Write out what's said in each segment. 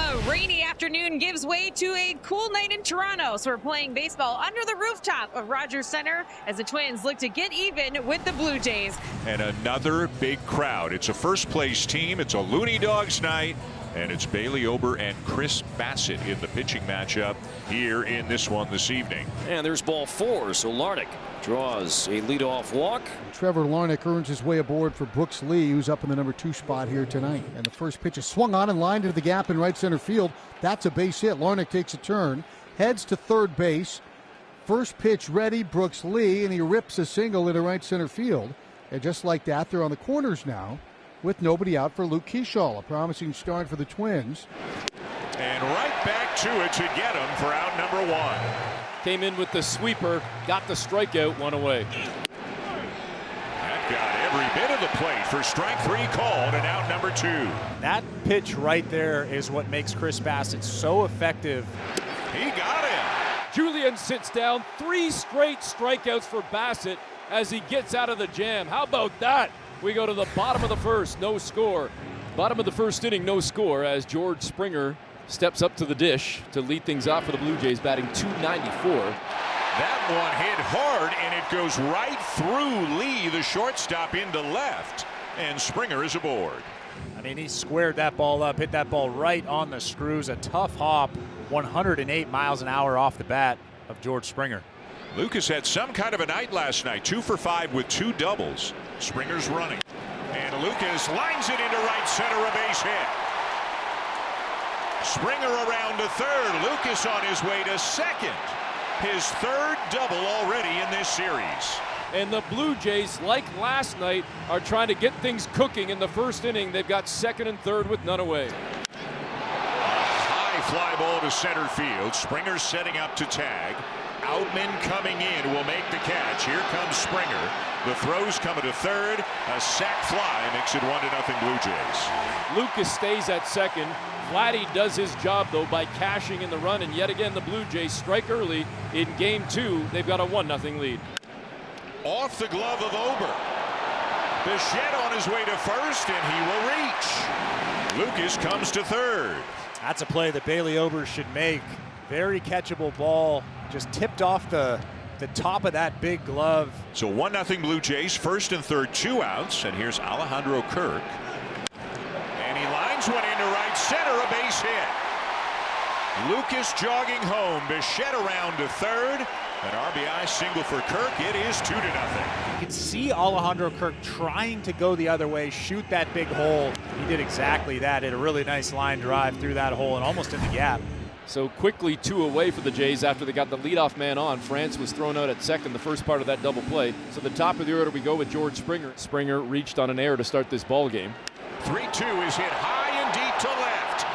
A rainy afternoon gives way to a cool night in Toronto. So we're playing baseball under the rooftop of Rogers Center as the Twins look to get even with the Blue Jays. And another big crowd. It's a first place team. It's a Looney Dogs night. And it's Bailey Ober and Chris Bassett in the pitching matchup here in this one this evening. And there's ball 4. So Larnach draws a leadoff walk. Trevor Larnach earns his way aboard for Brooks Lee, who's up in the number 2 spot here tonight. And the first pitch is swung on and lined into the gap in right center field. That's a base hit. Larnach takes a turn, heads to third base. First pitch ready, Brooks Lee, and he rips a single into right center field. And just like that, they're on the corners now with nobody out for Luke Keeschall. A promising start for the Twins. And right back to it to get him for out number 1. Came in with the sweeper, got the strikeout, 1 away. That got every bit of the plate for strike 3 called and out number 2. That pitch right there is what makes Chris Bassett so effective. He got him. Julian sits down, 3 straight strikeouts for Bassett as he gets out of the jam. How about that? We go to the bottom of the first, no score. Bottom of the first inning, no score as George Springer steps up to the dish to lead things off for the Blue Jays, batting .294. That one hit hard, and it goes right through Lee, the shortstop, into left. And Springer is aboard. I mean, he squared that ball up, hit that ball right on the screws. A tough hop, 108 miles an hour off the bat of George Springer. Lucas had some kind of a night last night, 2 for 5 with 2 doubles. Springer's running. And Lucas lines it into right center, a base hit. Springer around to third. Lucas on his way to second. His 3rd double already in this series. And the Blue Jays, like last night, are trying to get things cooking in the first inning. They've got 2nd and 3rd with none away. A high fly ball to center field. Springer setting up to tag. Outman coming in will make the catch. Here comes Springer. The throws coming to third. A sac fly makes it 1-0 Blue Jays. Lucas stays at second. Vladdy does his job, though, by cashing in the run. And yet again, the Blue Jays strike early in Game 2. They've got a 1-0 lead. Off the glove of Ober. Bichette on his way to first, and he will reach. Lucas comes to third. That's a play that Bailey Ober should make. Very catchable ball. Just tipped off the top of that big glove. So 1-0 Blue Jays, 1st and 3rd, 2 outs. And here's Alejandro Kirk. And he lines one into right center, a base hit. Lucas jogging home. Bichette around to third. An RBI single for Kirk. It is 2-0. You can see Alejandro Kirk trying to go the other way, shoot that big hole. He did exactly that. Hit a really nice line drive through that hole and almost in the gap. So quickly 2 away for the Jays after they got the leadoff man on. France was thrown out at second the first part of that double play. So the top of the order we go with George Springer. Springer reached on an error to start this ball game. 3-2 is hit high and deep to left.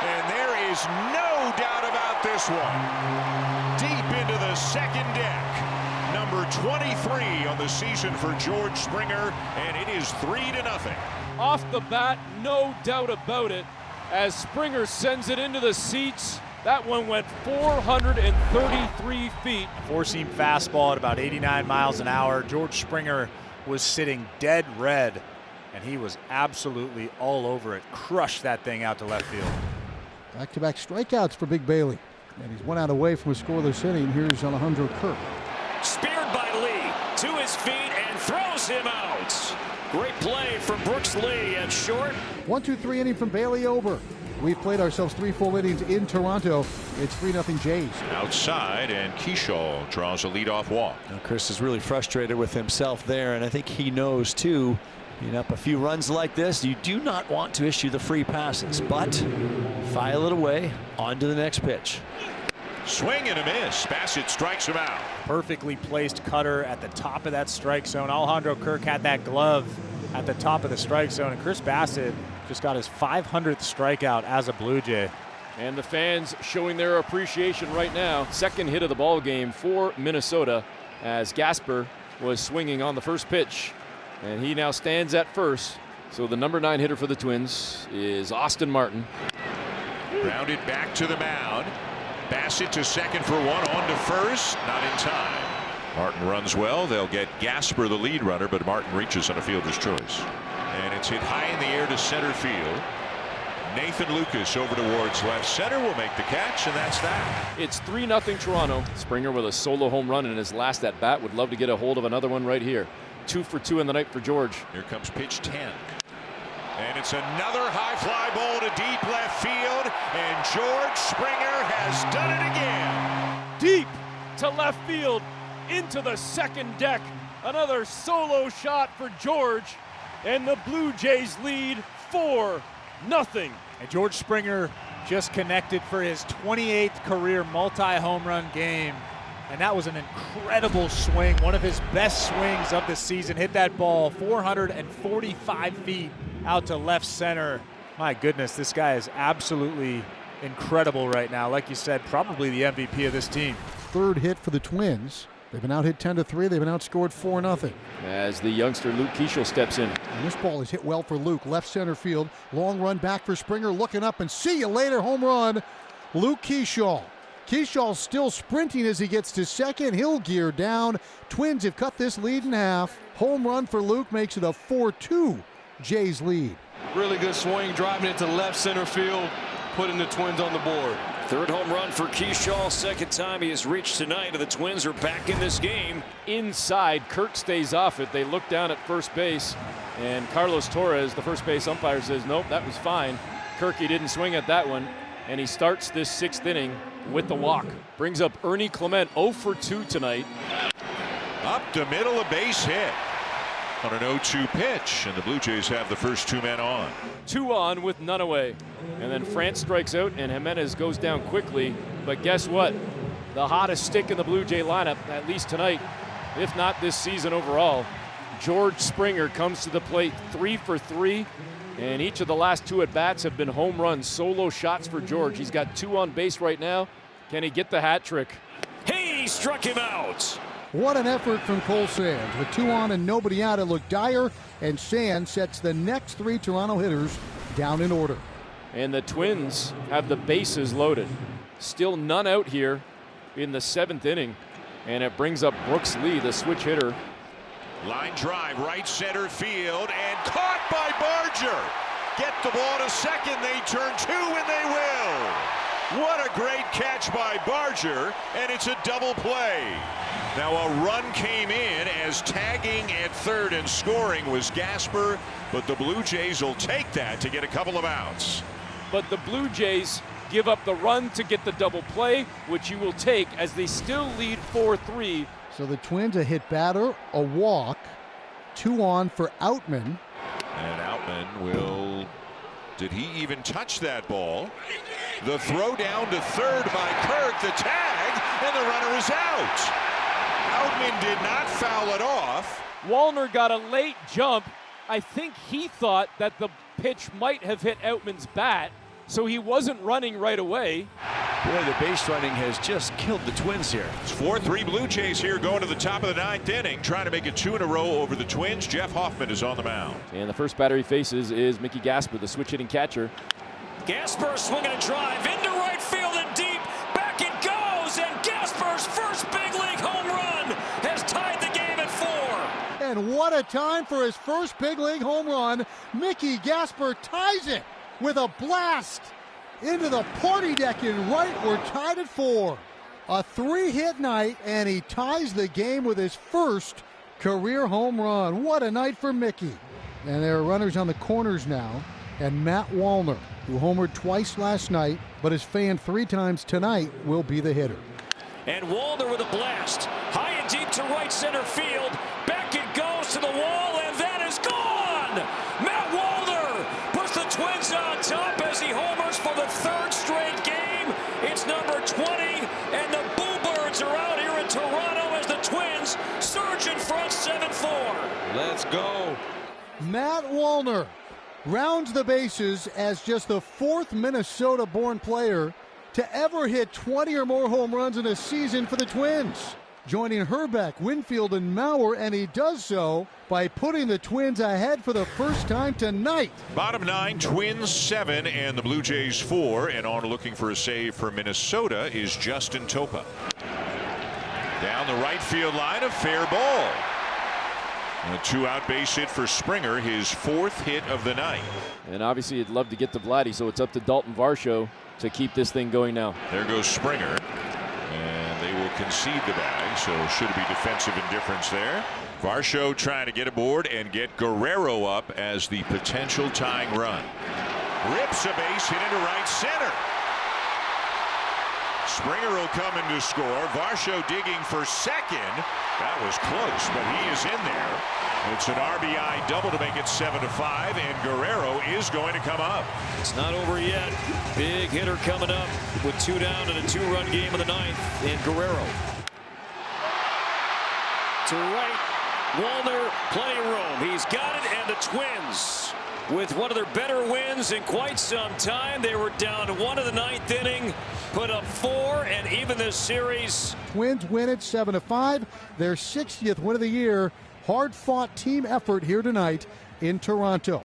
And there is no doubt about this one. Deep into the second deck. Number 23 on the season for George Springer. And it is 3-0. Off the bat, no doubt about it. As Springer sends it into the seats, that one went 433 feet. Four-seam fastball at about 89 miles an hour. George Springer was sitting dead red, and he was absolutely all over it. Crushed that thing out to left field. Back-to-back strikeouts for Big Bailey. And he's 1 out away from a scoreless inning. Here's Alejandro Kirk. Speared by Lee to his feet and throws him out. Great play from Brooks Lee at short. 1-2-3 inning from Bailey Ober. We've played ourselves 3 full innings in Toronto. It's 3-0 Jays. Outside, and Keeschall draws a leadoff walk. Now, Chris is really frustrated with himself there, and I think he knows too. Being up a few runs like this, you do not want to issue the free passes, but file it away. On to the next pitch. Swing and a miss. Bassett strikes him out. Perfectly placed cutter at the top of that strike zone. Alejandro Kirk had that glove at the top of the strike zone, and Chris Bassett just got his 500th strikeout as a Blue Jay. And the fans showing their appreciation right now. Second hit of the ball game for Minnesota as Gasper was swinging on the first pitch. And he now stands at first. So the number 9 hitter for the Twins is Austin Martin. Grounded back to the mound. Bassett to second for 1, on to first, not in time. Martin runs well. They'll get Gasper the lead runner, but Martin reaches on a fielder's choice. And it's hit high in the air to center field. Nathan Lucas over towards left center will make the catch, and that's that. It's 3-0 Toronto. Springer with a solo home run in his last at bat. Would love to get a hold of another one right here. 2 for 2 in the night for George. Here comes pitch 10. And it's another high fly ball to deep left field, and George Springer has done it again. Deep to left field, into the second deck. Another solo shot for George, and the Blue Jays lead 4-0. And George Springer just connected for his 28th career multi-home run game. And that was an incredible swing, one of his best swings of the season. Hit that ball 445 feet out to left center. My goodness, this guy is absolutely incredible right now. Like you said, probably the MVP of this team. Third hit for the Twins. They've been out hit 10-3. They've been outscored 4-0. As the youngster Luke Keeschel steps in. And this ball is hit well for Luke. Left center field. Long run back for Springer. Looking up and see you later. Home run. Luke Keeschel. Keeschel's still sprinting as he gets to second. He'll gear down. Twins have cut this lead in half. Home run for Luke makes it a 4-2 Jays lead. Really good swing, driving it to left center field, putting the Twins on the board. Third home run for Keeschel. Second time he has reached tonight, and the Twins are back in this game. Inside, Kirk stays off it. They look down at first base, and Carlos Torres, the first base umpire, says, nope, that was fine. Kirky didn't swing at that one, and he starts this 6th inning with the walk. Brings up Ernie Clement, 0 for 2 tonight. Up the middle, a base hit on an 0-2 pitch, and the Blue Jays have the first 2 men on. 2 on with none away. And then France strikes out, and Jimenez goes down quickly. But guess what? The hottest stick in the Blue Jay lineup, at least tonight, if not this season overall, George Springer comes to the plate 3 for 3. And each of the last 2 at-bats have been home runs, solo shots for George. He's got 2 on base right now. Can he get the hat trick? He struck him out. What an effort from Cole Sands. With 2 on and nobody out, it looked dire, and Sands sets the next 3 Toronto hitters down in order. And the Twins have the bases loaded. Still none out here in the 7th inning. And it brings up Brooks Lee, the switch hitter. Line drive, right center field, and caught by Barger. Get the ball to second, they turn 2, and they will. What a great catch by Barger, and it's a double play. Now a run came in as tagging at third and scoring was Gasper, but the Blue Jays will take that to get a couple of outs. But the Blue Jays give up the run to get the double play, which you will take as they still lead 4-3. So the Twins a hit batter, a walk, 2 on for Outman. And Outman will, did he even touch that ball? The throw down to third by Kirk, the tag, and the runner is out. Outman did not foul it off. Wallner got a late jump. I think he thought that the pitch might have hit Outman's bat, so he wasn't running right away. Boy, the base running has just killed the Twins here. It's 4-3 Blue Jays here going to the top of the 9th inning, trying to make it 2 in a row over the Twins. Jeff Hoffman is on the mound. And the first batter he faces is Mickey Gasper, the switch hitting catcher. Gasper swinging a drive into right field and deep. Back it goes, and Gasper's first big league home run has tied the game at 4. And what a time for his first big league home run. Mickey Gasper ties it with a blast into the party deck in right. We're tied at 4. A 3-hit night, and he ties the game with his first career home run. What a night for Mickey. And there are runners on the corners now. And Matt Wallner, who homered twice last night, but is fanned 3 times tonight, will be the hitter. And Wallner with a blast. High and deep to right center field. Back it goes to the wall, and that is gone! Matt Wallner puts the Twins on top as he homers for the 3rd straight game. It's number 20, and the Bluebirds are out here in Toronto as the Twins surge in front 7-4. Let's go. Matt Wallner rounds the bases as just the 4th Minnesota-born player to ever hit 20 or more home runs in a season for the Twins, joining Herbeck, Winfield, and Mauer, and he does so by putting the Twins ahead for the first time tonight. Bottom 9, Twins 7 and the Blue Jays 4, and on looking for a save for Minnesota is Justin Topa. Down the right field line, a fair ball. A 2-out base hit for Springer, his 4th hit of the night. And obviously you'd love to get to Vladdy, so it's up to Dalton Varsho to keep this thing going now. There goes Springer. And they will concede the bag, so should be defensive indifference there. Varsho trying to get aboard and get Guerrero up as the potential tying run. Rips a base hit into right center. Springer will come in to score. Varsho digging for second. That was close, but he is in there. It's an RBI double to make it 7-5, and Guerrero is going to come up. It's not over yet. Big hitter coming up with 2 down in a 2-run game of the 9th in Guerrero. To right, Wallner, plenty of room. He's got it, and the Twins, with one of their better wins in quite some time. They were down 1 in the 9th inning, put up 4, and even this series. Twins win it 7-5, their 60th win of the year. Hard-fought team effort here tonight in Toronto.